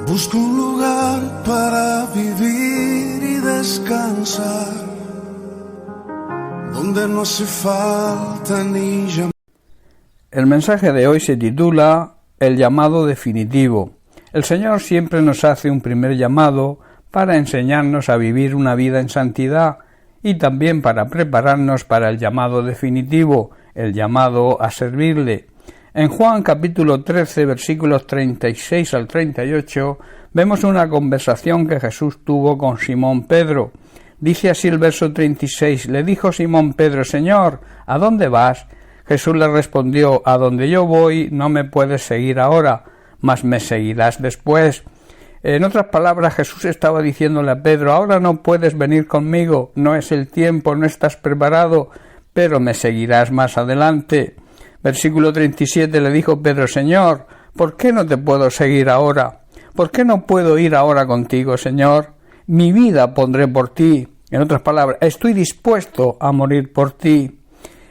Busco un lugar para vivir y descansar, donde no hace falta ni llamar. El mensaje de hoy se titula El llamado definitivo. El Señor siempre nos hace un primer llamado para enseñarnos a vivir una vida en santidad y también para prepararnos para el llamado definitivo, el llamado a servirle. En Juan capítulo 13, versículos 36 al 38, vemos una conversación que Jesús tuvo con Simón Pedro. Dice así el verso 36, le dijo Simón Pedro, Señor, ¿a dónde vas? Jesús le respondió, a donde yo voy no me puedes seguir ahora, mas me seguirás después. En otras palabras, Jesús estaba diciéndole a Pedro, ahora no puedes venir conmigo, no es el tiempo, no estás preparado, pero me seguirás más adelante. Versículo 37 le dijo Pedro, Señor, ¿por qué no te puedo seguir ahora? ¿Por qué no puedo ir ahora contigo, Señor? Mi vida pondré por ti. En otras palabras, estoy dispuesto a morir por ti.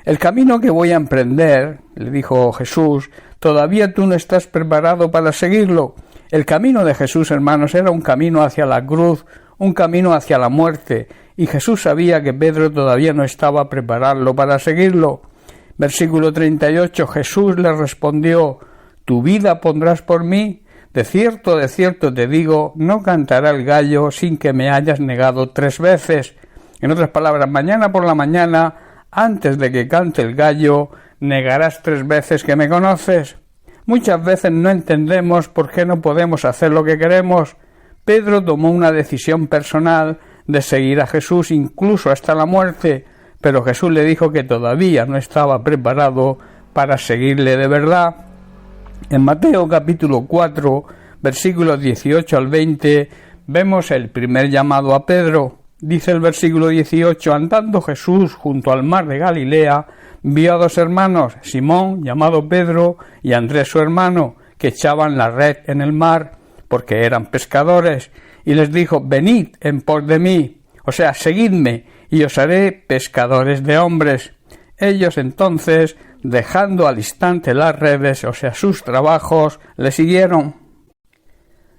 El camino que voy a emprender, le dijo Jesús, todavía tú no estás preparado para seguirlo. El camino de Jesús, hermanos, era un camino hacia la cruz, un camino hacia la muerte, y Jesús sabía que Pedro todavía no estaba preparado para seguirlo. Versículo 38, Jesús le respondió, ¿tu vida pondrás por mí? De cierto te digo, no cantará el gallo sin que me hayas negado 3 veces. En otras palabras, mañana por la mañana, antes de que cante el gallo, negarás 3 veces que me conoces. Muchas veces no entendemos por qué no podemos hacer lo que queremos. Pedro tomó una decisión personal de seguir a Jesús incluso hasta la muerte, pero Jesús le dijo que todavía no estaba preparado para seguirle de verdad. En Mateo capítulo 4, versículos 18 al 20, vemos el primer llamado a Pedro. Dice el versículo 18, andando Jesús junto al mar de Galilea, vio a 2 hermanos, Simón, llamado Pedro, y Andrés su hermano, que echaban la red en el mar, porque eran pescadores, y les dijo, venid en pos de mí, o sea, seguidme, y os haré pescadores de hombres. Ellos entonces, dejando al instante las redes, o sea, sus trabajos, le siguieron.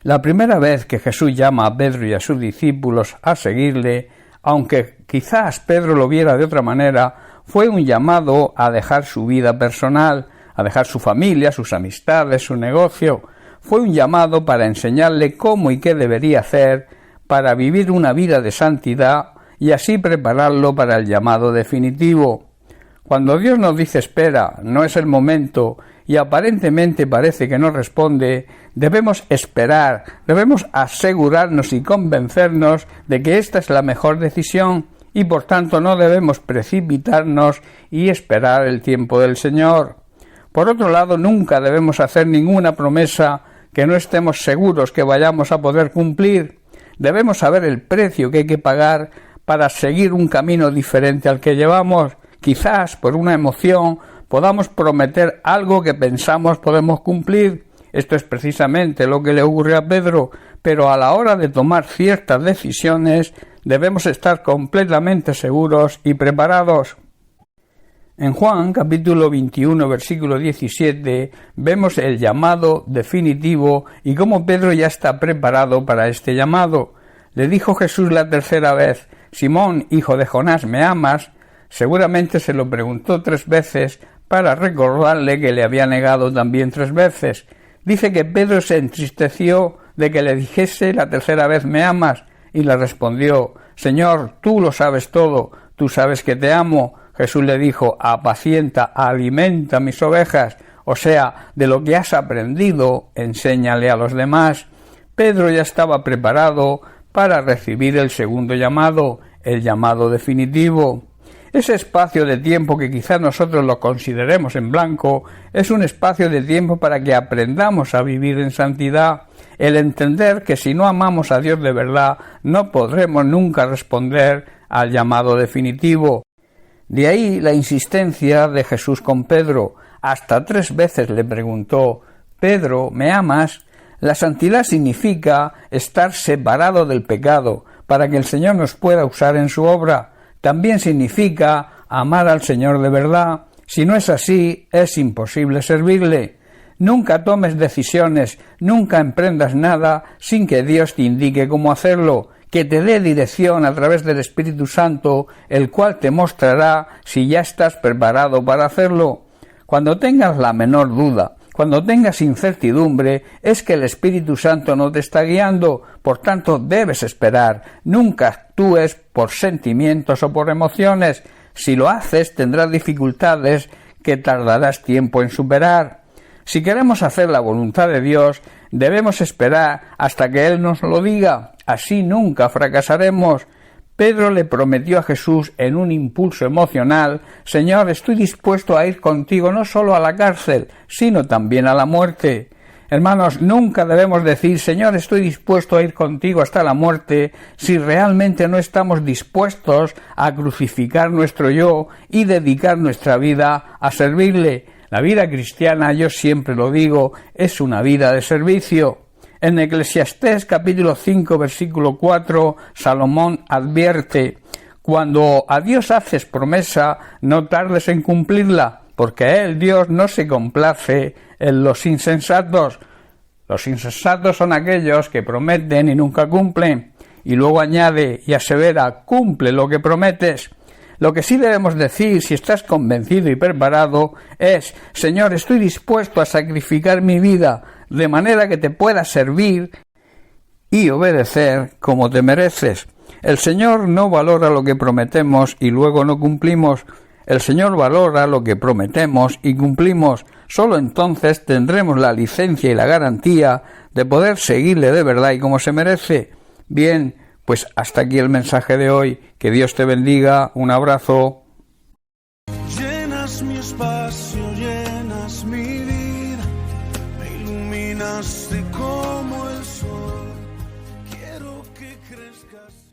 La primera vez que Jesús llama a Pedro y a sus discípulos a seguirle, aunque quizás Pedro lo viera de otra manera, fue un llamado a dejar su vida personal, a dejar su familia, sus amistades, su negocio. Fue un llamado para enseñarle cómo y qué debería hacer para vivir una vida de santidad y así prepararlo para el llamado definitivo. Cuando Dios nos dice espera, no es el momento, y aparentemente parece que no responde, debemos esperar, debemos asegurarnos y convencernos de que esta es la mejor decisión, y por tanto no debemos precipitarnos y esperar el tiempo del Señor. Por otro lado, nunca debemos hacer ninguna promesa que no estemos seguros que vayamos a poder cumplir. Debemos saber el precio que hay que pagar para seguir un camino diferente al que llevamos. Quizás por una emoción podamos prometer algo que pensamos podemos cumplir. Esto es precisamente lo que le ocurrió a Pedro, pero a la hora de tomar ciertas decisiones debemos estar completamente seguros y preparados. En Juan capítulo 21 versículo 17 vemos el llamado definitivo y cómo Pedro ya está preparado para este llamado. Le dijo Jesús la tercera vez, Simón, hijo de Jonás, ¿me amas? Seguramente se lo preguntó 3 veces para recordarle que le había negado también 3 veces. Dice que Pedro se entristeció de que le dijese la tercera vez ¿me amas? Y le respondió, Señor, tú lo sabes todo, tú sabes que te amo. Jesús le dijo, apacienta, alimenta mis ovejas, o sea, de lo que has aprendido, enséñale a los demás. Pedro ya estaba preparado para recibir el segundo llamado, el llamado definitivo. Ese espacio de tiempo que quizás nosotros lo consideremos en blanco, es un espacio de tiempo para que aprendamos a vivir en santidad, el entender que si no amamos a Dios de verdad, no podremos nunca responder al llamado definitivo. De ahí la insistencia de Jesús con Pedro. Hasta 3 veces le preguntó, Pedro, ¿me amas? La santidad significa estar separado del pecado, para que el Señor nos pueda usar en su obra. También significa amar al Señor de verdad. Si no es así, es imposible servirle. Nunca tomes decisiones, nunca emprendas nada sin que Dios te indique cómo hacerlo, que te dé dirección a través del Espíritu Santo, el cual te mostrará si ya estás preparado para hacerlo. Cuando tengas la menor duda, cuando tengas incertidumbre, es que el Espíritu Santo no te está guiando, por tanto debes esperar. Nunca actúes por sentimientos o por emociones. Si lo haces, tendrás dificultades que tardarás tiempo en superar. Si queremos hacer la voluntad de Dios, debemos esperar hasta que Él nos lo diga. Así nunca fracasaremos. Pedro le prometió a Jesús en un impulso emocional: Señor, estoy dispuesto a ir contigo no solo a la cárcel, sino también a la muerte. Hermanos, nunca debemos decir: Señor, estoy dispuesto a ir contigo hasta la muerte, si realmente no estamos dispuestos a crucificar nuestro yo y dedicar nuestra vida a servirle. La vida cristiana, yo siempre lo digo, es una vida de servicio. En Eclesiastés capítulo 5 versículo 4, Salomón advierte: cuando a Dios haces promesa, no tardes en cumplirla, porque Él, Dios, no se complace en los insensatos. Los insensatos son aquellos que prometen y nunca cumplen. Y luego añade y asevera: cumple lo que prometes. Lo que sí debemos decir, si estás convencido y preparado, es: Señor, estoy dispuesto a sacrificar mi vida, de manera que te pueda servir y obedecer como te mereces. El Señor no valora lo que prometemos y luego no cumplimos. El Señor valora lo que prometemos y cumplimos. Solo entonces tendremos la licencia y la garantía de poder seguirle de verdad y como se merece. Bien, pues hasta aquí el mensaje de hoy. Que Dios te bendiga. Un abrazo. Llenas mi espacio, llenas mi vida, me iluminaste como el sol. Quiero que crezcas.